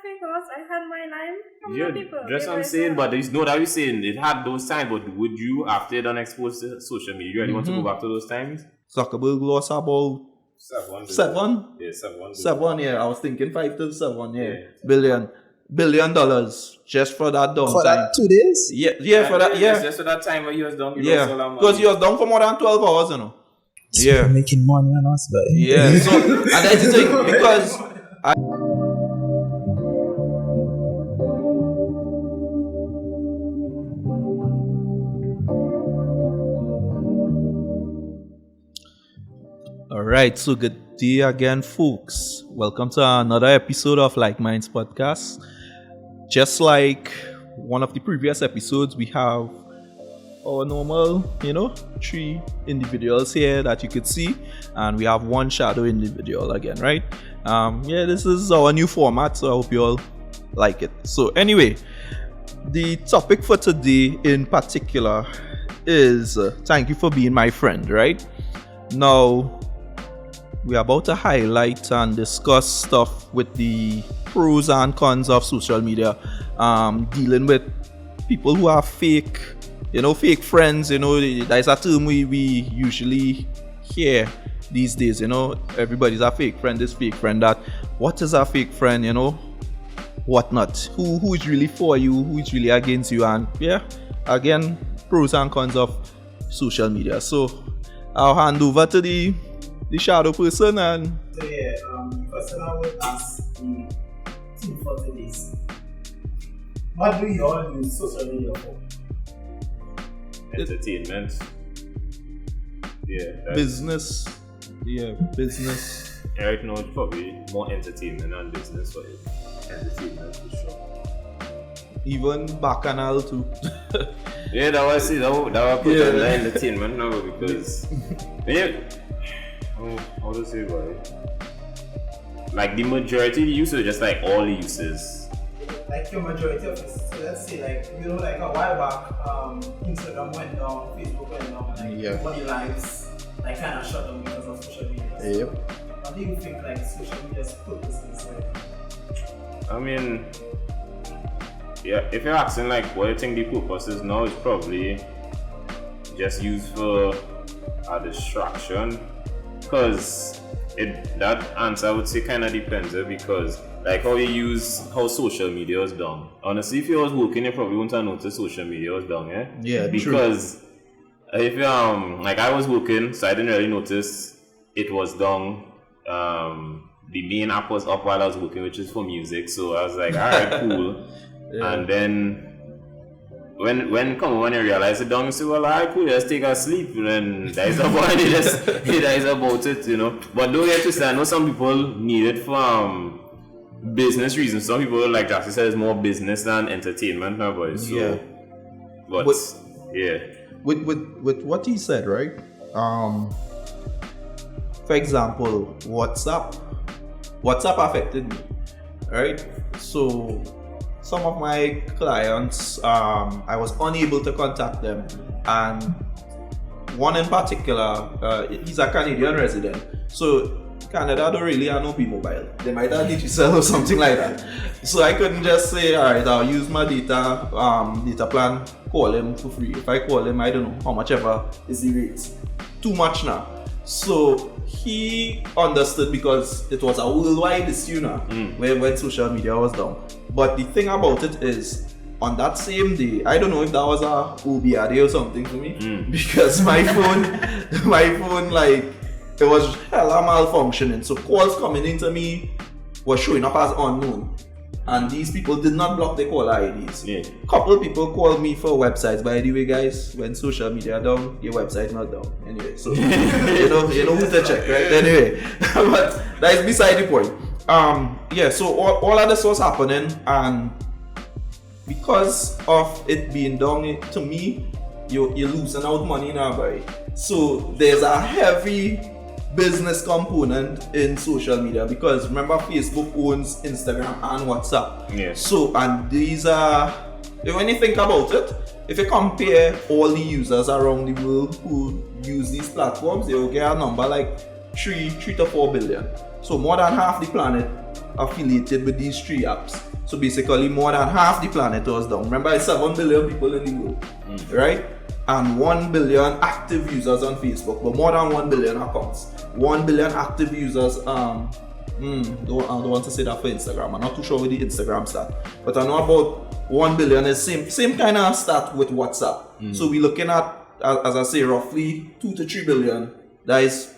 because I had my line from Yeah, the people. that's what I'm saying, but there's no that you're saying it had those times, but would you, after done exposed to social media, you really want to go back to those times? Zuckerberg lost about 7? Yeah, 7. 7, yeah. I was thinking 5 to 7, yeah. Billion dollars just for that downtime. For that 2 days? Yeah, for that, yeah. Just for that time when he was done, Because he was down for more than 12 hours, you know. So yeah. Making money on us, but yeah. So, and that's the thing, because Alright, so good day again, folks. Welcome to another episode of Like Minds Podcast. Just like one of the previous episodes, we have our normal, 3 individuals here that you could see, and we have one shadow individual again, right? This is our new format, so I hope you all like it. So anyway, the topic for today in particular is thank you for being my friend, right? Now, we're about to highlight and discuss stuff with the pros and cons of social media, dealing with people who are fake friends. That's a term we usually hear these days. Everybody's a fake friend, this fake friend, that. What is a fake friend, whatnot? Who is really for you, who is really against you, and again, pros and cons of social media. So I'll hand over to the shadow person. And the person I would ask the team for today is, what do you all use social media for? Entertainment. Business. Business. Right now, it's probably more entertainment than business for you. Entertainment for sure. Even bacchanal too. Yeah, that was it. That was put on the entertainment now because how to say about it? Like the majority of the users, just like all the users. Like your majority of this. So let's say like a while back, Instagram went down, Facebook went down, everybody lives kind of shut down because of social media. Yep. What do you think social media's purpose is I mean, if you're asking what you think the purpose is now, it's probably just used for a distraction. Because that answer I would say kind of depends because how social media is done. Honestly, if you was working, you probably wouldn't have noticed social media was done, Yeah, because if I was working, so I didn't really notice it was done. The main app was up while I was working, which is for music. So I was like, alright, cool. And then when you realize it down, you say, well, alright, cool, just take a sleep, and then that is about it. That is about it, But don't get twisted. I know some people need it for business reasons. Some people, like Jackson said, it's more business than entertainment now, boys. So, but with what he said, right? For example, WhatsApp affected me, right? So some of my clients, I was unable to contact them, and one in particular, he's a Canadian resident. So Canada don't really have no P-Mobile. They might have Digicel or something like that. So I couldn't just say, alright, I'll use my data plan, call him for free. If I call him, I don't know how much ever is the rates. Too much now. So he understood because it was a worldwide issue now when social media was down. But the thing about it is, on that same day, I don't know if that was a OBRD or something for me, because my phone, it was hella malfunctioning. So calls coming into me were showing up as unknown. And these people did not block the caller IDs. Couple people called me for websites. By the way, guys, when social media down, your website not down. Anyway, so you know who to check, right? Anyway, but that is beside the point. So all of this was happening, and because of it being done to me, you're losing out money now, boy. So there's a heavy business component in social media, because remember, Facebook owns Instagram and WhatsApp. So, and these are, when you think about it, if you compare all the users around the world who use these platforms, they will get a number like 3 to 4 billion. So more than half the planet affiliated with these 3 apps. So basically, more than half the planet was down. Remember, it's 7 billion people in the world, right? And 1 billion active users on Facebook, but more than 1 billion accounts. 1 billion active users. I don't want to say that for Instagram. I'm not too sure with the Instagram stat, but I know about 1 billion is same kind of stat with WhatsApp. So we're looking at, as I say, roughly 2 to 3 billion. That is,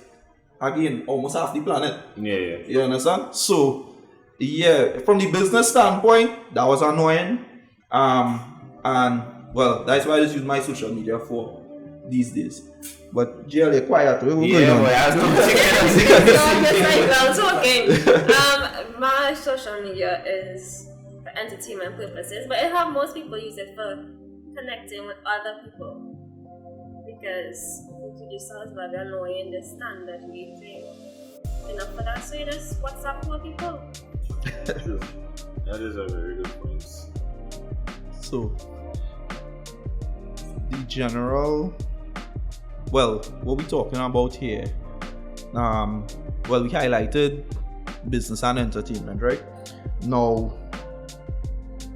again, almost half the planet. Yeah. You understand? So, yeah, from the business standpoint, that was annoying. And well, that's why I just use my social media for these days. But GL, you're quiet. What's going on? My social media is for entertainment purposes, but I have most people use it for connecting with other people. Because producers are very annoying, the standard rating. Enough for that, so you just WhatsApp more people. True. That is a very good point. So, the general, well, what we're talking about here, well, we highlighted business and entertainment, right? Now,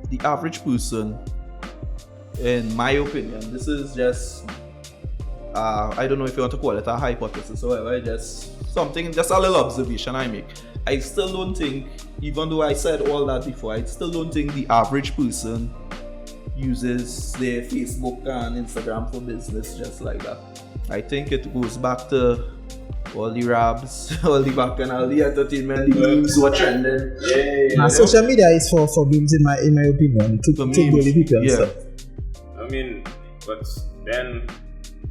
the average person, in my opinion, this is just, I don't know if you want to call it a hypothesis or whatever, just a little observation I make. I still don't think, even though I said all that before, I still don't think the average person uses their Facebook and Instagram for business just like that. I think it goes back to all the raps, all the back and all the entertainment, the memes were trending. Yeah. Social media is for memes in my opinion, to bully people and stuff. I mean, but then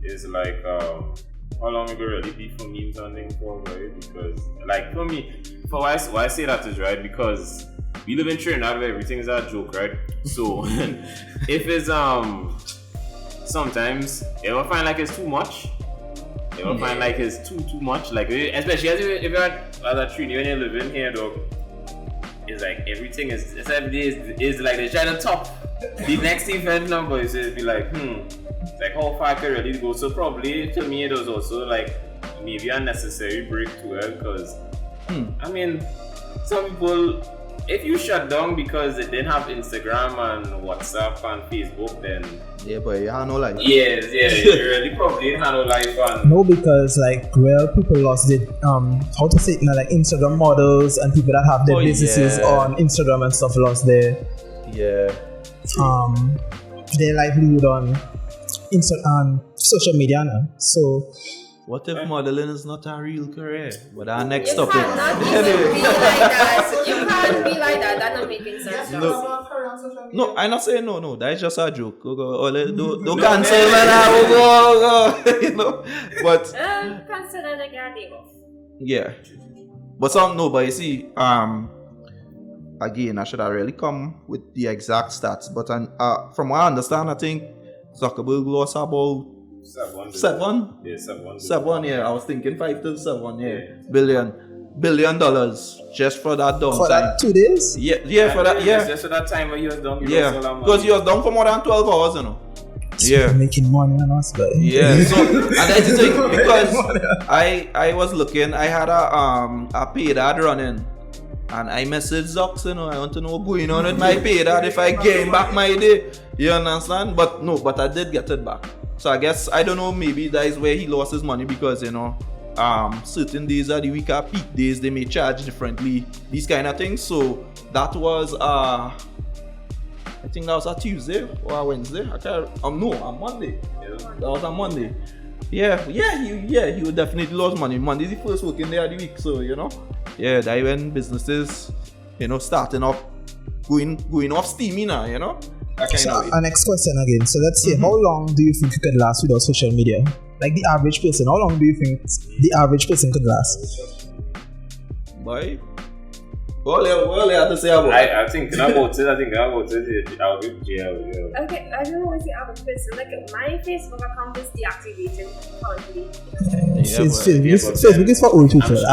it's like how long it really be for memes and things for, right? Because like for me, for why I say that is right, because we live in Trinidad where everything is a joke, right? So if it's sometimes you ever find like it's too much. You ever find like it's too much, like especially if you're at a Trinity when you live in here, though. It's like everything is every day is like they're trying to top the next event number. So it'd be like like how far can really go. So probably to me it was also like maybe a necessary break to it, because I mean some people, if you shut down because they didn't have Instagram and WhatsApp and Facebook, then but you have no life. Yes, you really probably didn't have no life. And no, because like people lost it. How to say it now, like Instagram models and people that have their businesses on Instagram and stuff lost their livelihood on social media now. So what if modeling is not a real career? But our next You topic. cannot even be like that. You can't be like that. That's not making sense. No, I'm not saying no. That's just a joke. Don't cancel, man. You know, but consider the guy off. yeah. But you see, again, I should have really come with the exact stats. But from what I understand, I think Zuckerberg lost about 7? Yeah, 7. 7, yeah. I was thinking 5 to 7, billion dollars just for that downtime. For that 2 days? Yeah, for that, yeah. Just for that time when he was down. Because he was down for more than 12 hours, you know. So making money on us, but yeah. So and that's the thing, because I was looking, I had a paid ad running. And I messaged Zucks, you know, I want to know what's going on with my paid ad if I gain back my day. You understand? But I did get it back. So I guess, I don't know, maybe that is where he lost his money, because, you know, certain days of the week are peak days, they may charge differently, these kind of things. So that was, I think that was a Tuesday or a Wednesday. I can't, no, a Monday. That was a Monday. He would definitely lose money. Monday is the first working day of the week, so, you know. Yeah, that when businesses, you know, starting up, going off steamy now, you know. So our next question again. So let's say, how long do you think you could last without social media? Like the average person, how long do you think the average person could last? Boy, what you have to say about it? I think about it. I'll give jail. Okay, I don't know what's the average person. Like my Facebook account is deactivated currently. Facebook is for old people. I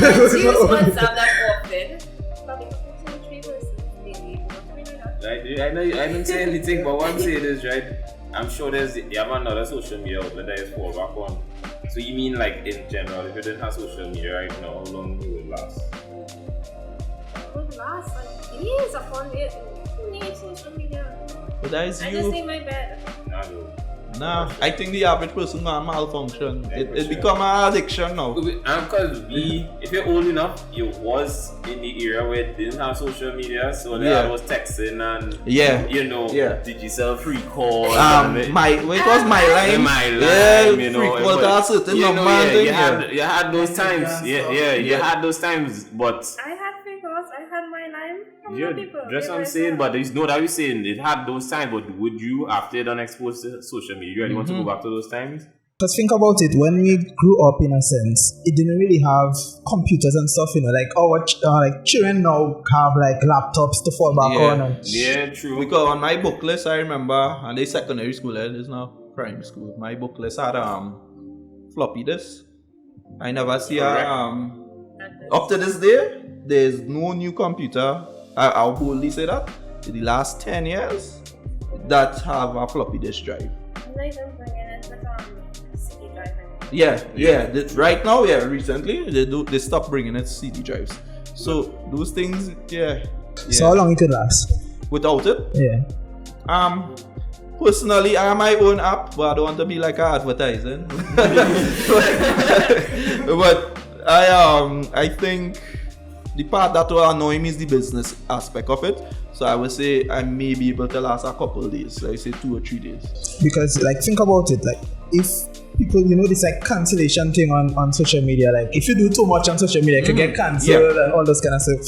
don't use WhatsApp that often. Probably 2-3 persons maybe. I didn't say anything, but what I'm saying is, right, I'm sure you have another social media outlet that is fall back on. So you mean like in general, if you didn't have social media right now, how long it would last? Would last like Yes, upon it. Who needs social media? But that is I just you. need my bed. Nah, I think the average person gonna malfunction. It become an addiction now. Because if you're old enough, you was in the era where it didn't have social media, so there was texting and digital free call. It was my line. Free call to a certain number. You had those times. You had those times, but I had free calls. I had my line from the people. That's what I'm saying, but there's no that we're saying it had those times, but would you, after you're done exposed to social media, you really want to go back to those times? Because think about it, when we grew up, in a sense, it didn't really have computers and stuff, like our children now have like laptops to fall back on. And True. Because on my book list, I remember, and they secondary school, it is now primary school. My book list had floppy disk. I never see up to this day, there's no new computer. I'll boldly say that in the last 10 years that have a floppy disk drive. Right now, recently they stopped bringing it CD drives. So those things, So how long it could last? Without it? Yeah. Personally, I have my own app, but I don't want to be like advertising. But I think the part that will annoy me is the business aspect of it. So I would say I may be able to last a couple of days. Like say 2 or 3 days. Because think about it, if people, this cancellation thing on social media, if you do too much on social media, you can get cancelled and all those kind of stuff.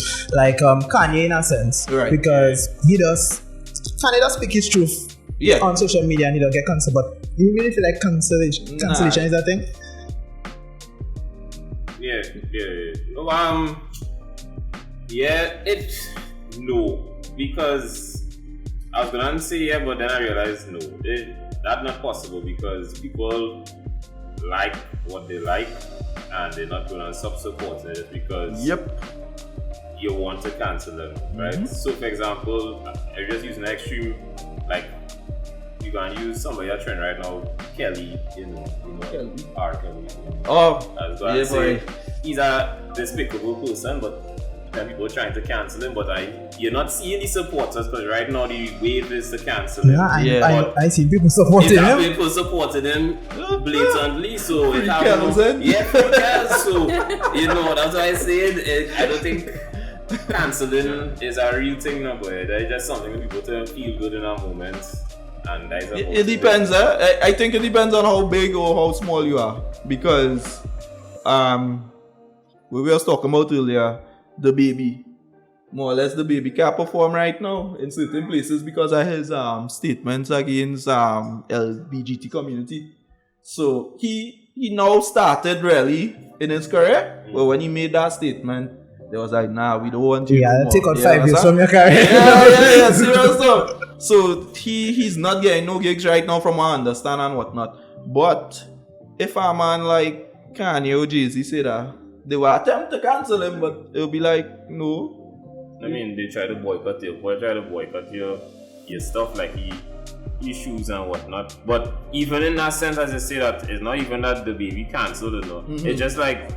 Kanye in a sense, right? Because Kanye does speak his truth on social media and he don't get cancelled. But you really feel like cancellation is a thing? No, because I was gonna say but then I realized no, that's not possible because people like what they like and they're not gonna stop supporting it because you want to cancel them, right? So for example, I'm just using an extreme, you can use somebody a trend right now, Kelly, Kelly. R. Kelly. I was gonna say he's a despicable person, but people trying to cancel him, but you're not seeing the supporters because right now the wave is to cancel him. I see people supporting him. People supporting him blatantly, so it happens. So that's why I said I don't think canceling is a real thing now, but it's just something that people to feel good in a moment. And it depends. I think it depends on how big or how small you are, because we were talking about earlier. The baby, more or less, the baby can't perform right now in certain places because of his statements against LGBT community. So he now started really in his career, but when he made that statement, they was like, nah, we don't want you. Yeah, take out 5 years from your career. Serious stuff. So he's not getting no gigs right now from what I understand and whatnot. But if a man like Kanye or Jay-Z say that, they will attempt to cancel him, but it'll be like, no. I mean, they try to boycott your stuff, like issues and whatnot. But even in that sense, as I say that, it's not even that the baby cancelled or not. It's just like,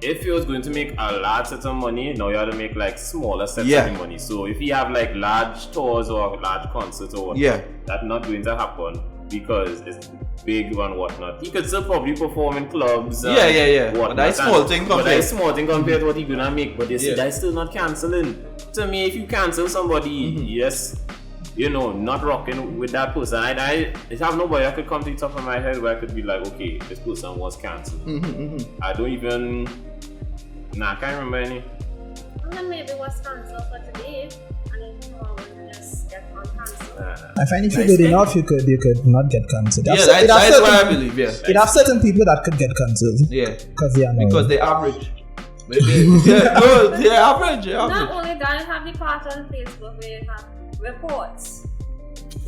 if you was going to make a large set of money, now you have to make smaller sets of money. So if you have large tours or large concerts or whatnot, that's not going to happen because it's big and whatnot. He could still probably perform in clubs. But that's small thing compared to what he's gonna make. But you see, that's still not cancelling. To me, if you cancel somebody, not rocking with that person. I have nobody that could come to the top of my head where I could be like, okay, this person was cancelled. I don't even. I can't remember any. And then maybe it was cancelled for today, and then tomorrow we just get uncancelled. I find if you're good enough, you could not get cancelled. That's what I believe. It have certain people that could get cancelled. Because they average. They're average. Not only that, you have the part on Facebook where you have reports.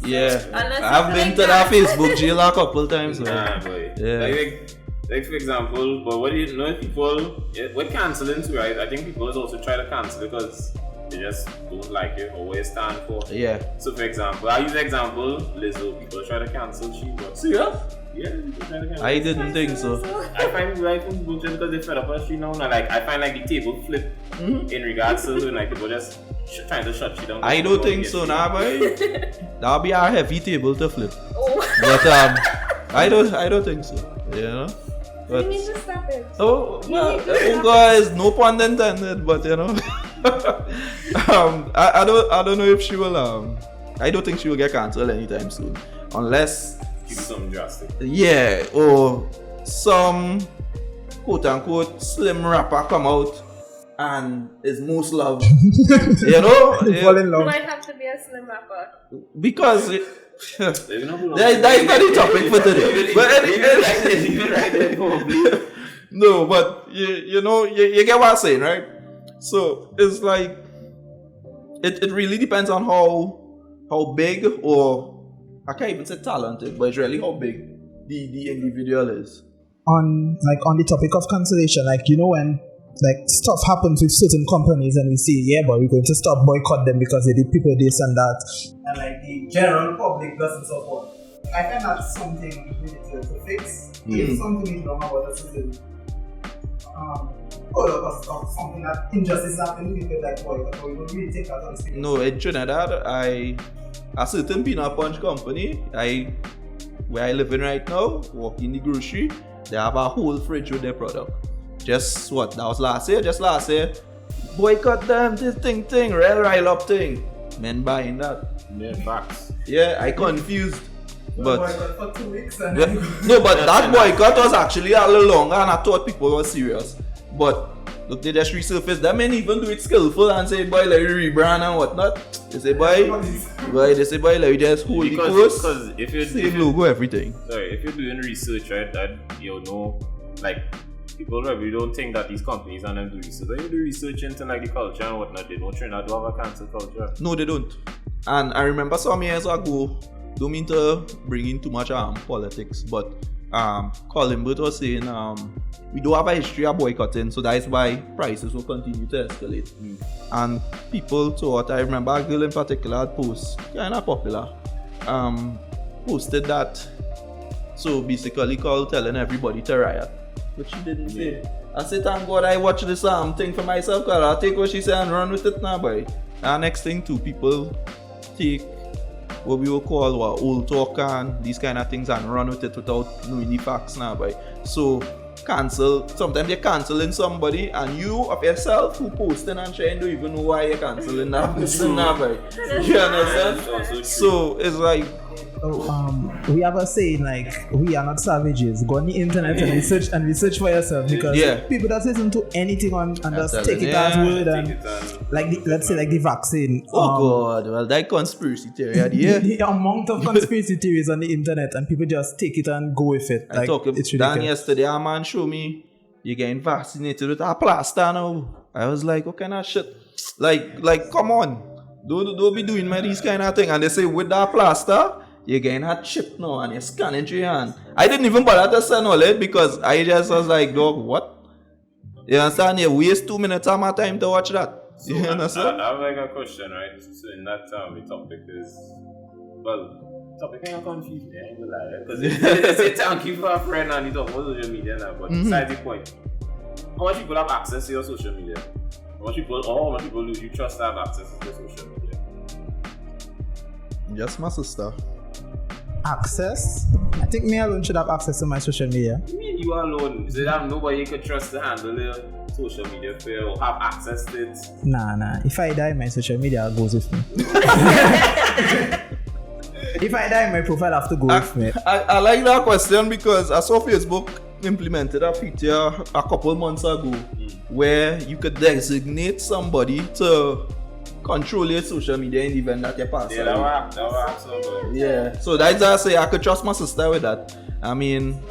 I've been to that Facebook jail a couple times. Like for example, but what do you know? People with cancelling too, right? I think people also try to cancel because they just don't like it or what you stand for. So for example, I use the example Lizzo. People try to cancel she. Serious? Yeah, I didn't think so. I find people just because they fed up with she now. I find the table flip in regards to like people just trying to shut you down. I don't think so, nah, boy. That'll be a heavy table to flip. Oh. But I don't think so. You know. But You need to stop it. oh, well, guys, no pun intended. But you know, I don't know if she will. I don't think she will get cancelled anytime soon, unless do something drastic. yeah, or some quote unquote slim rapper come out and is most loved. You know, Fall in love. Might have to be a slim rapper. because it, That that is not the topic for today. But no, but you know, you get what I'm saying, right? So it's like it really depends on how big, or I can't even say talented, but it's really how big the individual is. On the topic of cancellation, like, you know, when like stuff happens with certain companies and we say, yeah, but we're going to stop boycott them because they did people this and that, and like the general public doesn't support. I find that's something we need to fix. If something is wrong about a certain product or something, that injustice is happening, people like boycott, but we don't really take that on serious. No, in Trinidad, a certain peanut punch company, where I live in right now, walk in the grocery, they have a whole fridge with their product. Just what? That was last year? Just last year. Boycott them, this thing, rile up thing. Men buying that. Yeah, facts. Yeah, I confused. But Boycott for 2 weeks and yeah, no, but that boycott was actually a little longer and I thought people were serious. But look, they just resurfaced. They may even do it skillful and say, boy, let you rebrand and whatnot. They say, boy, let you just hold the course. Because if you're Same logo, everything. Sorry, if you're doing research, right, that you know, like people probably don't think that these companies and them do research. When you do research into like the culture and whatnot, they don't train that to have a cancel culture. No, they don't. And I remember some years ago, don't mean to bring in too much politics, but Colin Burt was saying we do have a history of boycotting, so that is why prices will continue to escalate. And people thought, I remember a girl in particular had post, kind of popular, posted that, so basically called telling everybody to riot, but she didn't say. I said, thank God I watched this thing for myself, because I'll take what she said and run with it now, boy. And next thing too, people take what we will call old talk and these kind of things and run with it without knowing the facts now, boy. So sometimes you're cancelling somebody and you of yourself who posting and sharing don't even know why you're cancelling that person now, boy. You understand? So it's like, we have a saying like, we are not savages. Go on the internet and research for yourself, because people that listen to anything and just take it as word, and like let's say like the vaccine. God, well, that conspiracy theory at the end. The amount of conspiracy theories on the internet and people just take it and go with it. I talked it's Dan ridiculous. yesterday, a man showed me you getting vaccinated with a plaster now. I was like, what kind of shit? Like come on. Don't be doing me these kind of thing. And they say with that plaster, you're getting a chip now and you're scanning through your hand. I didn't even bother to send all it because I just was like, dog, what? You understand? You waste 2 minutes of my time to watch that. So You understand? I have like a question, right? So in that the topic is, well, topic kind of confused me, I ain't gonna lie, because they say thank you for a friend and you talk about social media now, but besides the point, how much people have access to your social media? How much people do you trust to have access to your social media? Just my sister. Access? I think me alone should have access to my social media. You mean you alone? So you have nobody you can trust to handle your social media for you or have access to it? Nah. If I die, my social media goes with me. If I die, my profile have to go with me. I like that question because I saw Facebook implemented a feature a couple months ago where you could designate somebody to control your social media in the event that you pass. Yeah, that was so good. Yeah, so that's why I say I could trust my sister with that. I mean,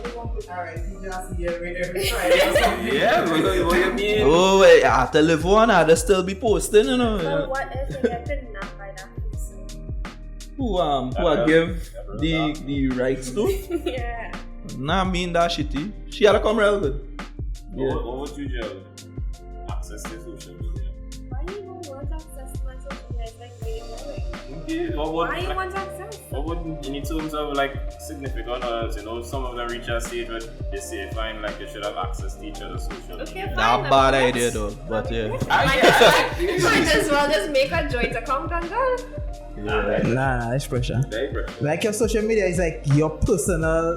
Yeah, what you mean? oh, wait, I telephone, I'd still be posting, you know. But what if you get kidnapped by that person? Who I give the rights to? Yeah. Nah, I mean that shitty. She had to come real good. Yeah. What would you do? Access to social media. Why do you even want access to my social media? It's like really annoying. Okay, Why you want access? what would in terms of like significant others, you know, some of them reach a stage where they say fine, like you should have access to each other's social Okay, media. fine. Not bad idea though, but yeah. Might as well just make a joint account and go. Nah, that's pressure. Very good. Like your social media is like your personal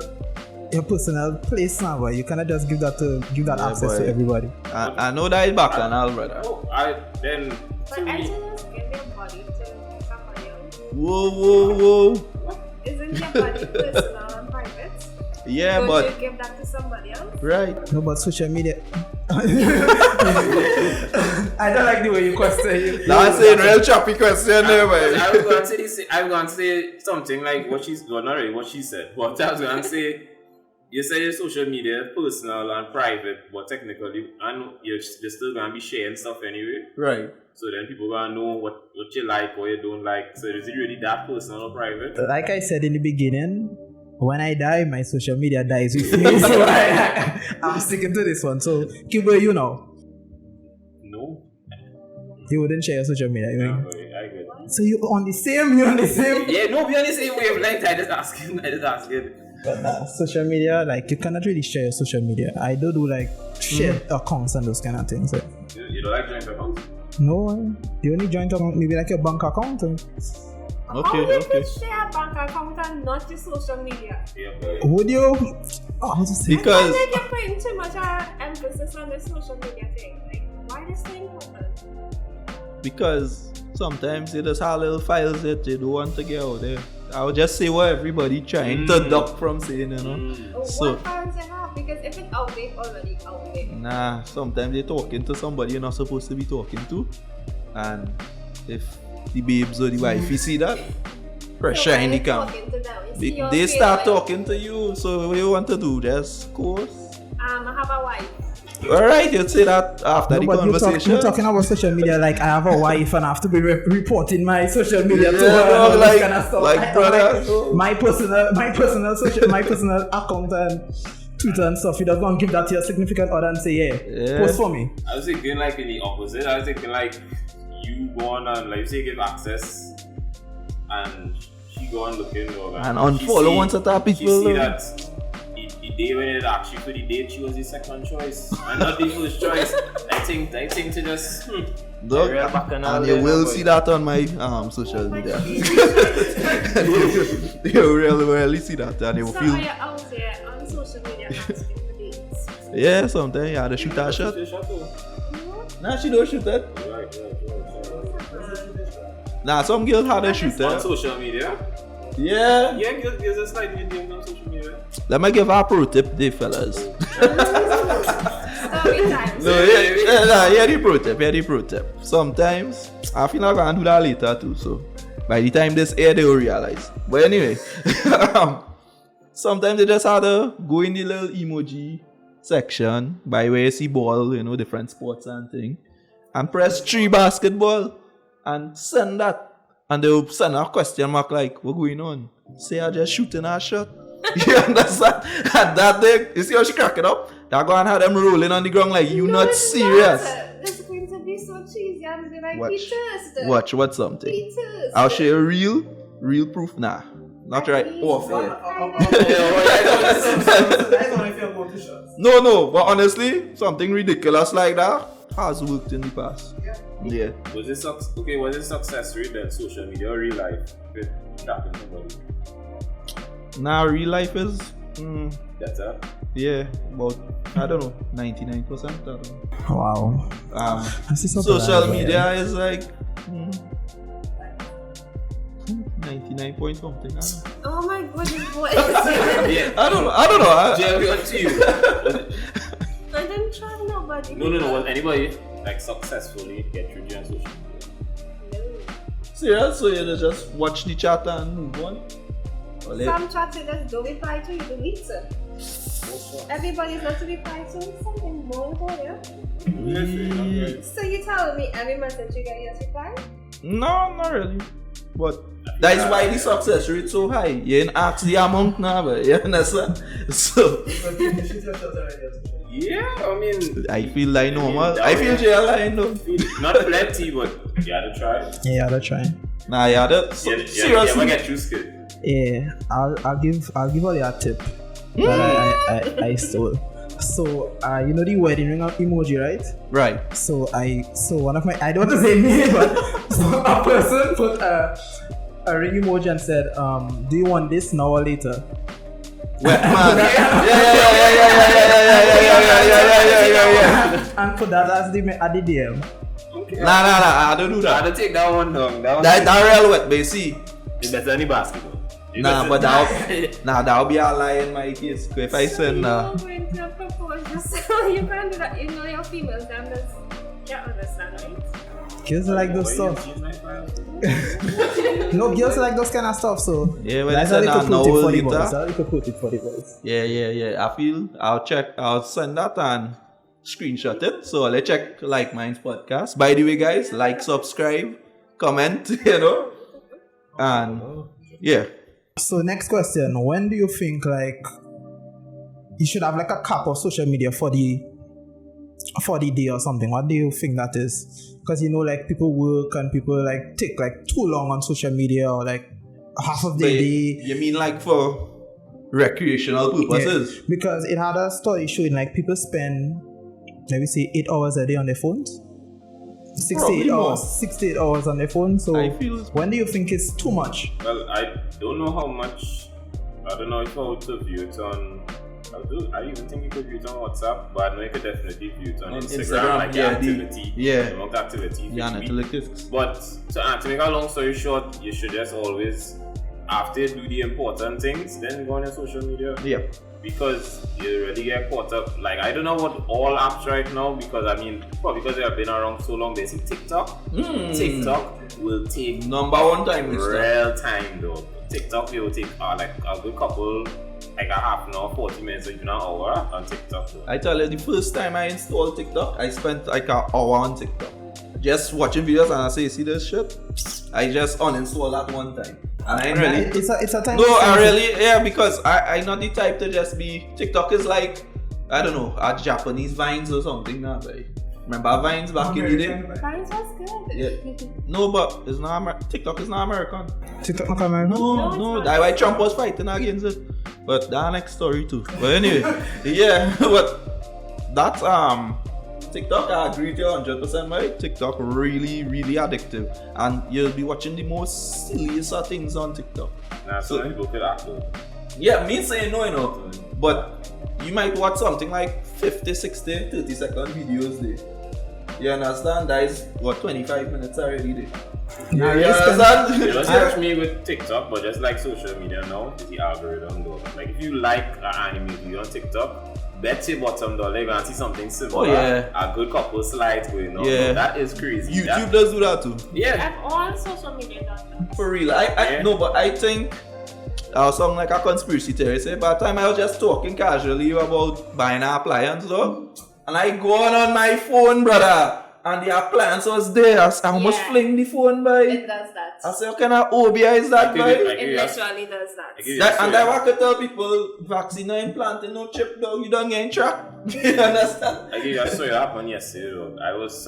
place now, but you cannot just give that access to everybody. I know that is back on all, brother. Oh, then But to I me, just give your body to somebody else. Whoa. Isn't your body personal and private? Yeah, Don't but you give that to somebody else? right. No, but social media. I don't like the way you question. That's a real choppy question there, man. I was going to say this, I was going to say something like what she's, well, not really what she said, but I was going to say, you say your social media personal and private, but technically, I know you're still going to be sharing stuff anyway. Right. So then people going to know what you like, what you don't like. So is it really that personal or private? Like I said in the beginning, when I die, my social media dies with me. So I'm sticking to this one. So, Kibo, you know, No. you wouldn't share your social media. You know? I get it. So you're on the same. Yeah, no, be on the same wavelength. I just asking. But nah, social media, like you cannot really share your social media. I do like share accounts and those kind of things. So. You don't like joint accounts? No, the only joint account maybe like your bank account. How you could share a bank account and not your social media? Yeah, but Would you? Oh, how to say? Because I think you're putting too much emphasis on the social media thing. Like, why this thing important? sometimes you just have little files that you don't want to get out there. I would just say what everybody trying to duck from saying, you know. So What files you have? Because if it's out there, already out there. nah, sometimes you're talking to somebody you're not supposed to be talking to, and if the babes or the wifey see that, pressure in the camp. They start talking to you, so what you want to do? Just course. I have a wife. Alright, you'd say that after the But conversation. you're talking about social media like I have a wife and I have to be reporting my social media to her Yeah, and all no, this kind of stuff. like brother. my personal account and Twitter and stuff. You don't want to give that to your significant other and say, yeah, post for me. I was thinking like in the opposite. I was thinking like you go on and like say give access and she go on looking over And unfollow one set of She people. see that the day when it actually for the date she was the second choice and not the first choice. I think to just Dog, real bacchanal and you there, will boy. see that on my social media. You really see that, and you will So feel. are you out there on social media asking for dates? Yeah, sometimes you had to shoot that shot. Nah, she don't shoot that. Nah, some girls had to shoot On that. social media. Yeah. Yeah, give us like videos on social media. Let me give her a pro tip, there, fellas. Story time. No, yeah, the pro tip. Sometimes, I feel like I'm going to do that later too, so by the time this air, they will realize. But anyway, sometimes they just have to go in the little emoji section by where you see ball, you know, different sports and thing, and press 3 basketball and send that. And they'll send a question mark like, what going on? Say I just shooting a shot. You understand? And that day, you see how she crack it up? They're going to have them rolling on the ground like, you not serious. It's going to be so cheesy. I'm going to be like, Watch. Peters. Watch something. Peters. I'll show you real proof. Nah, not right. Off No, but honestly, something ridiculous like that has worked in the past. Yeah. Was it success rate than social media or real life? With tapping somebody. Now real life is, Better. yeah, about, I don't know, 99%. I don't know. Wow. I see something Social like that. media is like 99 point something. I don't know. Oh my goodness, what is it? Yeah. I don't know. Jeremy, on to you. I didn't try nobody. No. Was anybody like successfully get through on social media? Serious? So you just watch the chat and move on? Or let- Some chats say just don't reply to, you delete it. Everybody's not to reply to, something more about it. So you tell me every message you get, you just reply? No, not really. But that is why the success rate so high. You ain't ask the amount now, but you understand? So Yeah, I mean, I feel like normal. that I feel way- jail line though. not plenty, but you gotta try. Yeah, that's trying. Nah, yeah, that You ever seriously. get through skill? Yeah, I'll give all you a tip that I stole. So you know the wedding ring emoji, right? Right. So one of my, I don't want to say name, but so a person put a ring emoji and said, do you want this now or later? Wet man. Yeah. And put that as the DM. Okay. Nah, I don't do I that. don't take that one down. That one That real wet, but you see. is better than the basketball. You Nah, better- but that'll be a lie in my case. If I send You're going to propose yourself. You can't do that. You know your females, them just can't understand, right? Girls like those Why you stuff. use my file? No, girls like those kind of stuff. So Yeah, when that's they how said they could now put it for the later. boys. That's how they could put it for the boys. Yeah. I feel I'll send that and screenshot it. So let's check Like Minds podcast. By the way, guys, like, subscribe, comment, and yeah. So next question: when do you think like you should have like a cap of social media for the day or something? What do you think that is? Because like people work and people like take like too long on social media or like half of the But day. you mean like for recreational purposes? Yeah, because it had a study showing like people spend, let me say, 8 hours a day on their phones. 68 Probably more. hours. 68 hours on their phone. So I feel when do you think it's too much? Well, I don't know how much. I don't know if I would to view it on. I even think you could view it on WhatsApp, but I know you could definitely view it on Instagram, like the yeah, activity, yeah. the amount of activity. yeah, which we- analytics. But to make a long story short, you should just always, after you do the important things, then go on your social media. Yeah. Because you really get caught up. Like, I don't know what all apps right now, because I mean, probably because they have been around so long, they see TikTok. TikTok will take Number one time is real time though. TikTok will take like a good couple, like a half an hour, 40 minutes, or even an hour on TikTok though. I tell you, the first time I installed TikTok, I spent like an hour on TikTok. Just watching videos and I say, see this shit? I just uninstall that one time. And I ain't really... It's a time. No, I really... Yeah, because I'm not the type to just be... TikTok is like, I don't know, a Japanese Vines or something now, right? Remember Vines back in the day? Vines was good. Yeah. No, but it's not TikTok is not American. TikTok not American? No, that's why Trump was fighting against it. But that next story too. But anyway, yeah, but that's TikTok, I agree with you 100%, right? TikTok really, really addictive. And you'll be watching the most silliest of things on TikTok. Nah, so people could act though. Yeah, me saying no, but you might watch something like 50, 60, 30 second videos there. You understand? That is, 25 minutes already there. Nah, You yes, understand? You don't catch me with TikTok, but just like social media now, is the algorithm though. Like if you like an anime video on TikTok, bet your bottom dollar you're gonna see something similar. Oh, yeah. A good couple slides going on. Yeah. That is crazy. YouTube does do that too. Yeah. And all social media does that. For real. I no, but I think I was sounding like a conspiracy theorist. By the time I was just talking casually about buying an appliance though, and I go on my phone, brother, and the appliance was there. I almost Yeah. fling the phone by. It does that. I say, what kind of OBI is that, I boy? give it- It literally does that. I give you That, and a that's why I could tell people, vaccine no implanting, no chip, dog, you don't get track. You understand? I give you a story that happened yesterday though. I was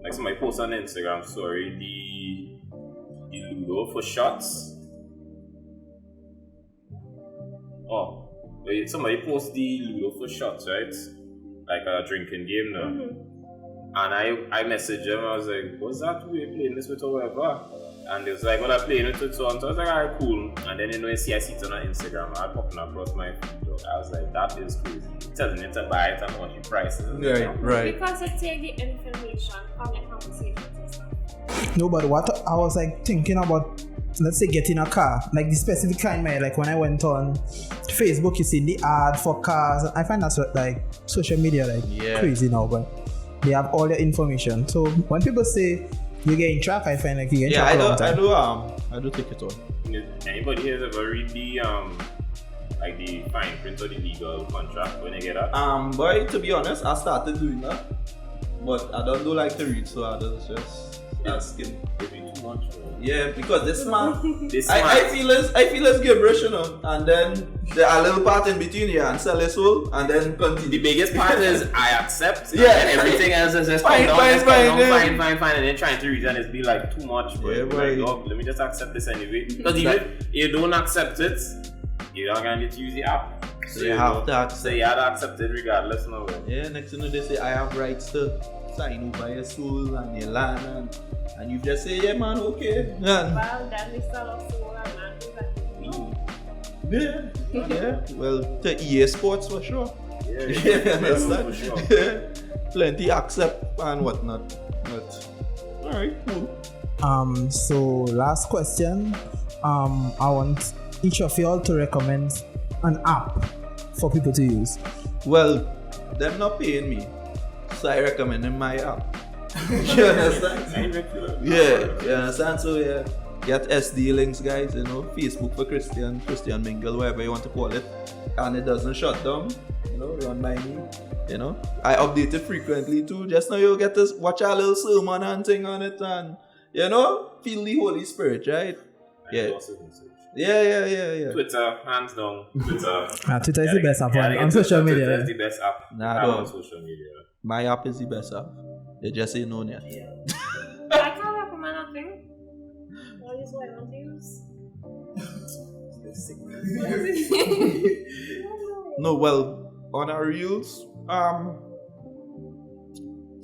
like somebody posted on Instagram story the Ludo for shots. Oh, wait, somebody posted the Ludo for shots, right? Like a drinking game now. Mm-hmm. And I messaged him, I was like, what's that? Who are you playing this with or whatever? And he was like, well, I'm playing it with so on. So I was like, alright, cool. And then I see it on Instagram, I popping across my feed. I was like, that is crazy. Telling you to buy it and what your price is. Right. Because it take the information from your conversations and stuff. No, but what I was like thinking about, let's say getting a car, like the specific kind, man. Like when I went on Facebook, you see the ad for cars. I find that's what, like social media like crazy now, but they have all your information. So when people say you get in track, I find like you get in track a long time. I do take it on. Anybody here ever read the like the fine print or the legal contract when they get that? Boy, to be honest, I started doing that, but I don't do like to read, so I just asking. It'd be too much, bro. Yeah, because this man, This I man- feel it's gibberish, you know. And then there are little part in between here and sell his soul, and then continue. The biggest part is I accept. Yeah. And everything else is just Fine, come down, fine, just come fine, down, yeah. fine. And then trying to read and it's be like too much, bro. Yeah, Be boy. like, oh, let me just accept this anyway. Because even if you don't accept it, you're not gonna get to use the app. So you have to accept. So you have to accept it regardless, no way. Yeah, next thing you know, they say I have rights to sign over your soul and your land, and you just say, yeah, man, okay. Yeah. Well, then we sell our soul and man, Yeah. Well, to EA Sports for sure. Yeah, Understand? for sure. Yeah. Plenty accept and whatnot. But alright, cool. So last question. I want each of y'all to recommend an app for people to use. Well, them not paying me, so I recommend them my app. You understand? Yeah, you understand? So yeah, get SD links, guys. You know, Facebook for Christian Mingle, whatever you want to call it, and it doesn't shut down. You know, run by me. You know, I update it frequently too. Just now you get to watch a little sermon and thing on it, and you know, feel the Holy Spirit, right? Yeah. Yeah. Twitter, hands down. Twitter. Twitter is the best app on social media. Twitter is the best app. Nah, on dog. social media. My app is the best app. They just say no yet. I can't recommend nothing. What is what I want to use? No, well, on our reels,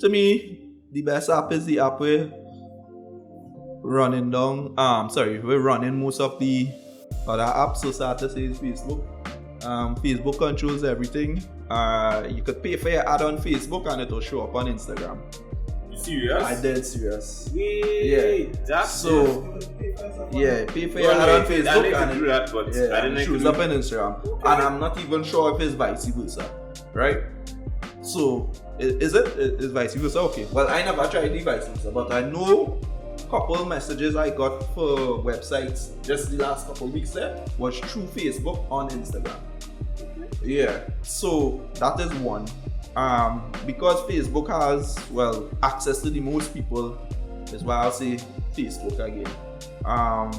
to me, the best app is the app we're running down. We're running most of the other apps. So sad to say is Facebook. Facebook controls everything. You could pay for your ad on Facebook and it will show up on Instagram. You serious? I dead serious. Yeah. That's So yeah, pay for your ad on Facebook I didn't and do that, but yeah, I didn't it shows up on Instagram. And I'm not even sure if it's vice versa, right? So is it vice versa? Okay. Well, I never tried the vice versa, but I know couple messages I got for websites just the last couple weeks there was through Facebook on Instagram. Yeah, so that is one. Because Facebook has access to the most people, is why I'll say Facebook again. I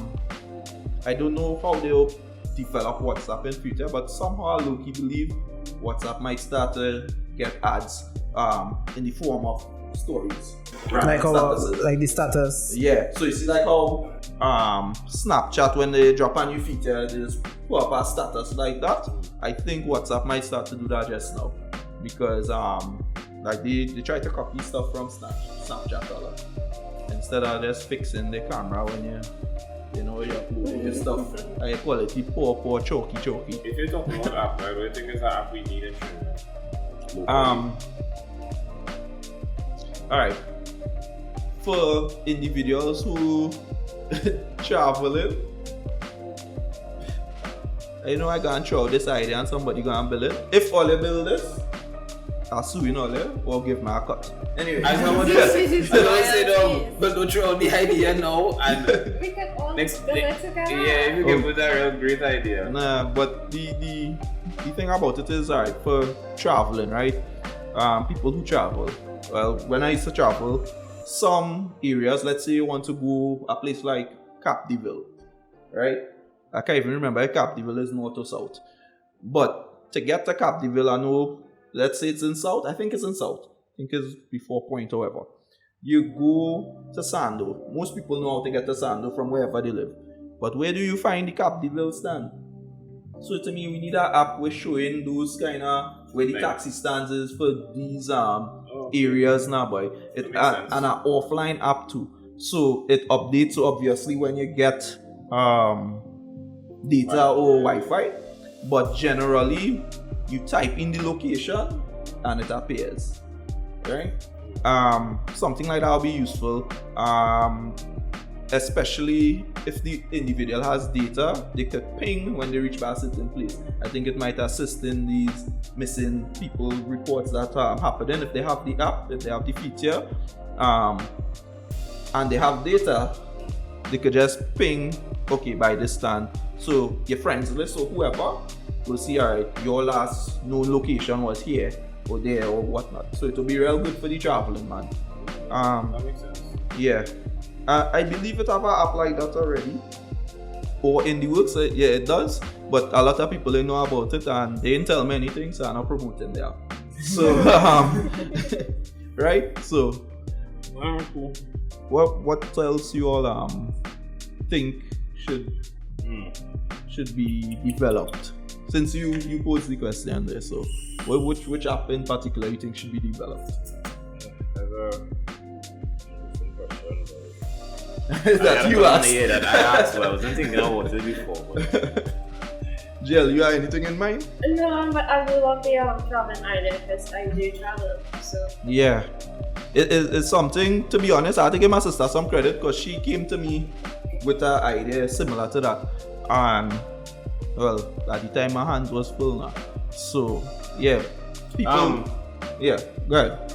don't know how they'll develop WhatsApp in future, but somehow I low-key believe WhatsApp might start to get ads in the form of stories. Like Statuses. like the status. Yeah, so you see like how Snapchat, when they drop a new feature, they just put up a status like that. I think WhatsApp might start to do that just now, because like they try to copy stuff from Snapchat a lot, instead of just fixing the camera when you're uploading your stuff. I call it the poor choky. If you're talking about app, right, what do you think is an app we need in Alright. For individuals who traveling, I know I gonna throw this idea and somebody gonna build it. If all they build this, I'll sue you all or give me a cut. Anyway. I don't want to say but don't throw out the idea now and We can all next build it together. yeah, if you can put that real great idea. Nah, but the thing about it is, alright, for traveling, right? People who travel. Well, when I used to travel, some areas, let's say you want to go a place like Capdeville, right? I can't even remember if Capdeville is north or south. But to get to Capdeville, I know, let's say it's in south. I think it's in south. I think it's before Point, however. You go to Sando. Most people know how to get to Sando from wherever they live. But where do you find the Capdeville stand? So to me, we need an app with showing those kind of where the taxi stands is for these areas now, boy. It and an offline app too. So it updates. So obviously, when you get data or Wi-Fi, but generally you type in the location and it appears, right? Something like that will be useful. Especially if the individual has data, they could ping when they reach a certain place. I think it might assist in these missing people reports that are happening. If they have the app, if they have the feature, and they have data, they could just ping, okay, by this stand. So your friends list or whoever will see, alright, your last known location was here or there or whatnot. So it will be real good for the traveling, man. That makes sense. Yeah. I believe it have an app like that already. Or in the works, yeah, it does. But a lot of people don't know about it and they didn't tell me anything, so I'm not promoting the app. So, right? So, Cool. what else you all think should be developed? Since you posed the question there, so which app in particular you think should be developed? Is that you asked? Yeah, that I asked. Well, I wasn't thinking about it before. But... Jill, you have anything in mind? No, but I will love the traveling island because I do travel. So Yeah. It's something, to be honest, I have to give my sister some credit because she came to me with an idea similar to that. And, well, at the time my hand was full now. So, yeah. People. Yeah, go ahead.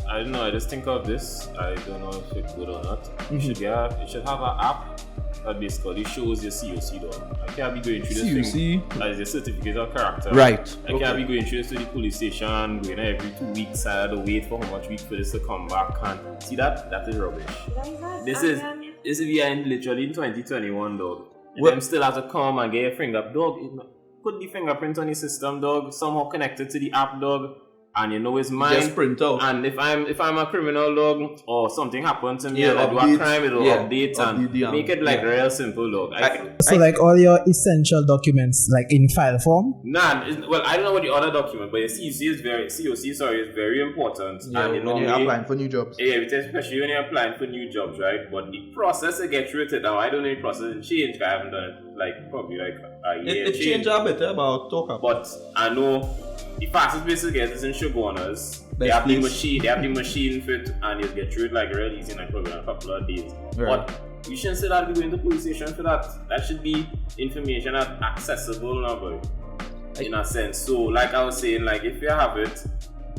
I don't know. I just think of this. I don't know if it's good or not. You should have an app that basically shows your COC dog. I can't be going through this thing as a certificate of character. Right. I can't be going through this to the police station, going every 2 weeks. I had to wait for how much weeks for this to come back. And see that is rubbish. This is we are literally in 2021, dog. And them still have to come and get your fingerprint, dog. Put the fingerprint on the system, dog. Somehow connected to the app, dog. And you know it's mine. Just print out. And if I'm a criminal, dog, or something happened to me and I do a crime, it will update and make it like real simple, dog. So like all your essential documents, like in file form? Nah, well, I don't know what the other document, but COC is very important. Yeah, and when you're applying for new jobs. Yeah, especially when you're applying for new jobs, right? But the process to get through it now, I don't know the process and change. I haven't done it probably a year. It changed a bit about talk about. But I know the fastest place to get is in Shogunas. They have the machine fit and you'll get through it like real easy in probably a couple of days. Right. But you shouldn't say that be going to police station for that. That should be information that's accessible now, boy. In a sense. So like I was saying, like if you have it,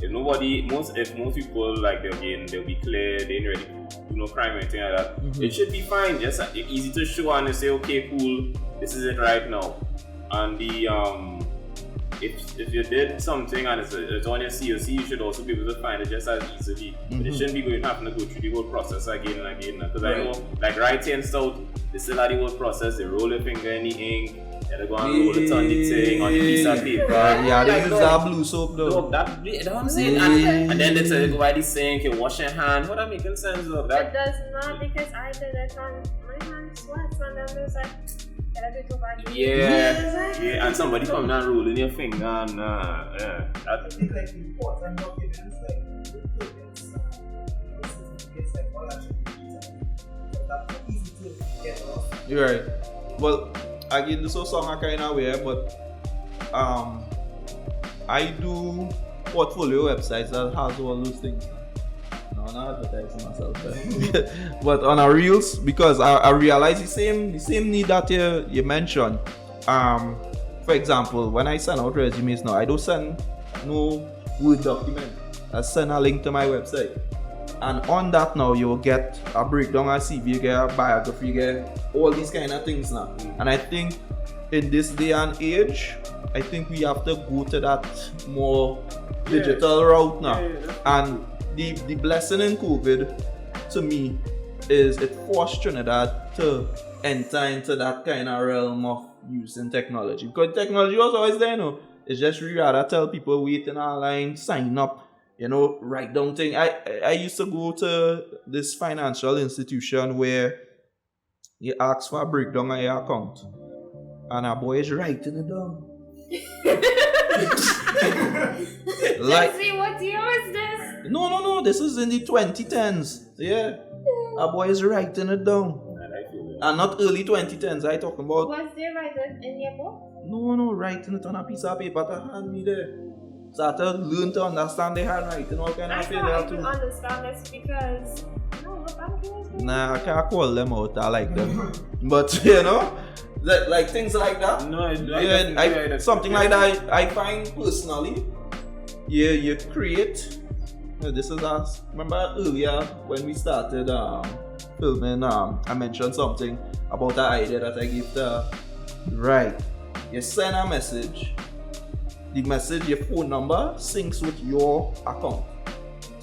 if most people like they'll be clear, they ain't ready to do no crime or anything like that. It should be fine. Just easy to show and they say, okay, cool, this is it right now. And the if you did something and it's on your COC, you should also be able to find it just as easily. But it shouldn't be having to go through the whole process again and again. Because I know, like writing stuff, they still have the whole process. They roll your finger in the ink, they go and roll it on the thing, on the piece of paper. They use that blue soap though. Look, that's what I'm saying. And then they tell you go by the sink, you wash your hand. What that making sense of that? It does not, because I did it on my hand sweats and then there's like. Yeah, and somebody coming and rolling your finger and I think like important documents like all that should be that's easy to get off. You're right. Well, again, this was song I kind of weird, but I do portfolio websites that has all those things. No, not advertising myself, but on our reels, because I realize the same need that you mentioned. For example, when I send out resumes now, I don't send no Word document. I send a link to my website, and on that now you will get a breakdown of CV, you get a biography, you get all these kind of things now. And I think in this day and age, I think we have to go to that more digital route now. And the blessing in COVID, to me, is it forced Trinidad to enter into that kind of realm of using technology. Because technology was always there, you know. It's just we rather tell people wait in our line, sign up, you know, write down things. I used to go to this financial institution where you ask for a breakdown of your account, and our boy is writing it down. Like, Jesse, what year is this? No, this is in the 2010s. Yeah. Our boy is writing it down. And not early 2010s, I talking about. Was there written in your book? No, writing it on a piece of paper to hand me there. So I had to learn to understand the handwriting, all kind of things. I thought I could understand this because I'm curious. Nah, I can't call them out. I like them. But you know, like things like that. No, something like that. I find personally, you create. This is us. Remember earlier when we started filming, I mentioned something about the idea that I gave the right. You send a message. The message, your phone number syncs with your account.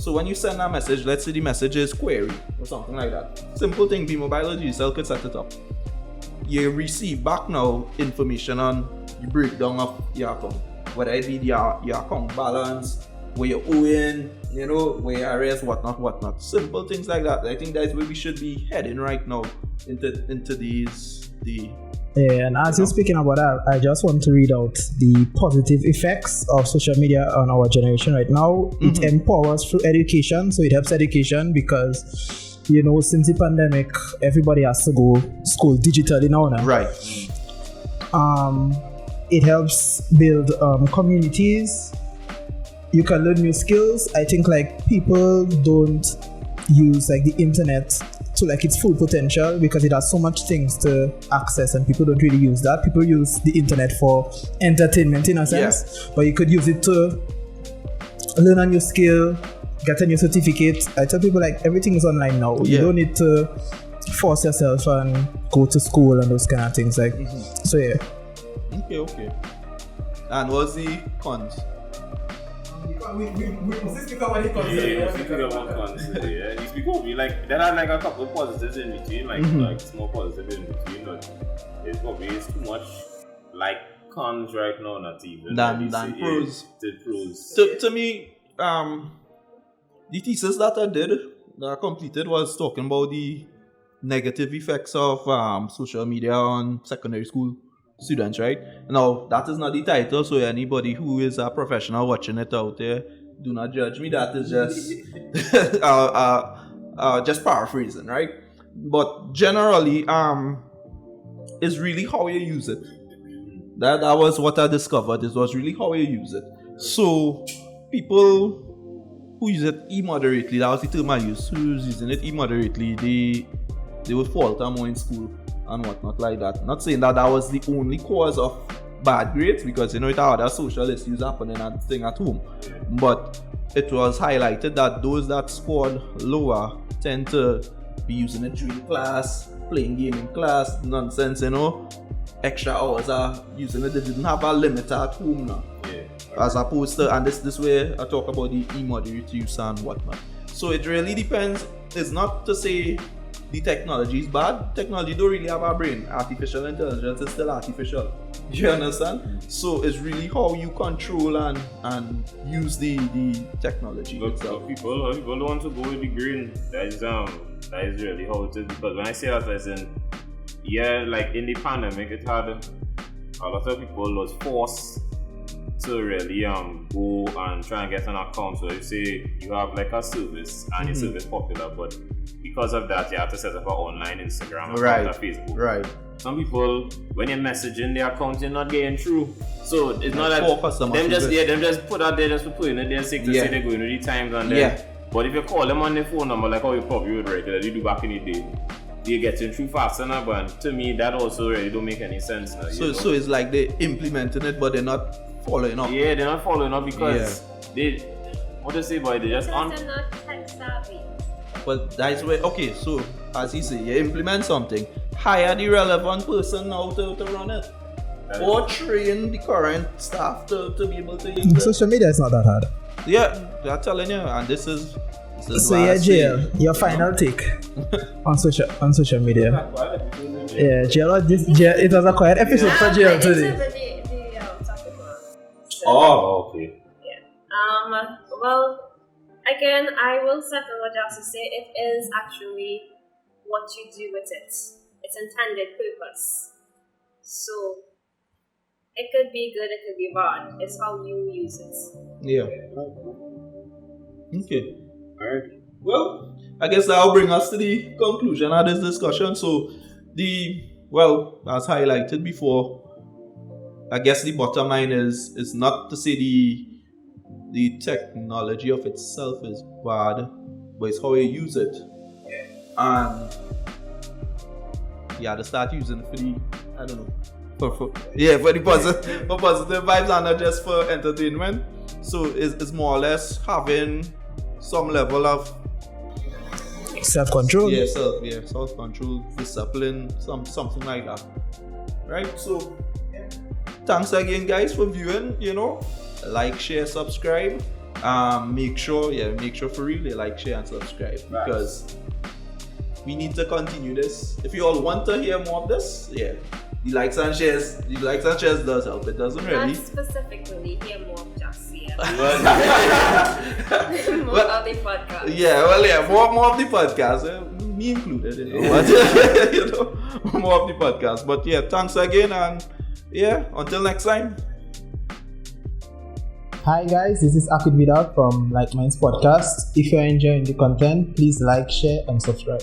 So when you send a message, let's say the message is query or something like that. Simple thing, B-Mobile or GCell could set it up. You receive back now information on the breakdown of your account. Whether it be your account balance, where you're owing, where your arrears, whatnot. Simple things like that. I think that's where we should be heading right now into these. Yeah, and as you're speaking about that, I just want to read out the positive effects of social media on our generation right now. It empowers through education, so it helps education because, since the pandemic, everybody has to go school digitally now. Right. It helps build communities. You can learn new skills. I think people don't use the internet to its full potential because it has so much things to access and people don't really use that. People use the internet for entertainment in a sense, but you could use it to learn a new skill, get a new certificate. I tell people everything is online now. You don't need to force yourself and go to school and those kind of things. So yeah. Okay. And what's the cons? We speak about the cons. There are a couple of positives in between, small positives in between, but it's probably too much cons right now, not even than pros. The pros. To me, the thesis that I completed was talking about the negative effects of social media on secondary school students, right? Now, that is not the title, so anybody who is a professional watching it out there, do not judge me. That is just paraphrasing, right? But generally, it's really how you use it. That was what I discovered. It was really how you use it. So, people who use it immoderately, that was the term I used, who's using it immoderately, they would falter more in school and whatnot like that. Not saying that was the only cause of bad grades, because it had other social issues happening and thing at home. But it was highlighted that those that scored lower tend to be using it during class, playing game in class, nonsense, extra hours are using it. They didn't have a limit at home now. As opposed to, and this way I talk about the immoderate use and whatnot. So it really depends. It's not to say the technology is bad. Technology don't really have a brain. Artificial intelligence is still artificial. You understand? So it's really how you control and use the technology. But people don't want to go with the grain. That is really how it is. Because when I say that, as in, in the pandemic, it had a lot of people was forced to really go and try and get an account. So you say you have a service and your service popular, but because of that you have to set up an online Instagram account or Facebook. Right. Some people, when you're messaging their account, you're not getting through. So it's not that them just put out there just to put in their sick to say they're going to the times and then. But if you call them on the phone number like how you probably would regularly do back in the day, they're getting through faster now. But to me, that also really don't make any sense now. So it's like they're implementing it, but they're not following up. Yeah, they're not following up because they just they're not tech savvy. But that's where, okay, so as you say, you implement something, hire the relevant person now to run it. Or train the current staff to be able to use it. Social media is not that hard. Yeah, they're telling you, and this is so JL, your final take on social media. Yeah, JL, it was a quiet episode for JL today. Oh, okay. Yeah. Well, again, I will second what Josh say. It is actually what you do with it. Its intended purpose. So, it could be good, it could be bad. It's how you use it. Yeah. Okay. Alright. Well, I guess that'll bring us to the conclusion of this discussion. So, as highlighted before, I guess the bottom line is not to say the technology of itself is bad, but it's how you use it. And to start using it for the, I don't know, for the positive vibes and not just for entertainment. So it's more or less having some level of self-control. Self-control, discipline, something like that. Right? So thanks again, guys, for viewing. Like, share, subscribe. Make sure for real they like, share, and subscribe because we need to continue this. If you all want to hear more of this, the likes and shares does help. It doesn't really. Not specifically hear more of just more of the podcast. More of the podcast. Me included, but more of the podcast. But thanks again, and until next time. Hi guys, this is Akid Vidal from Like Minds Podcast. If you're enjoying the content, please like, share, and subscribe.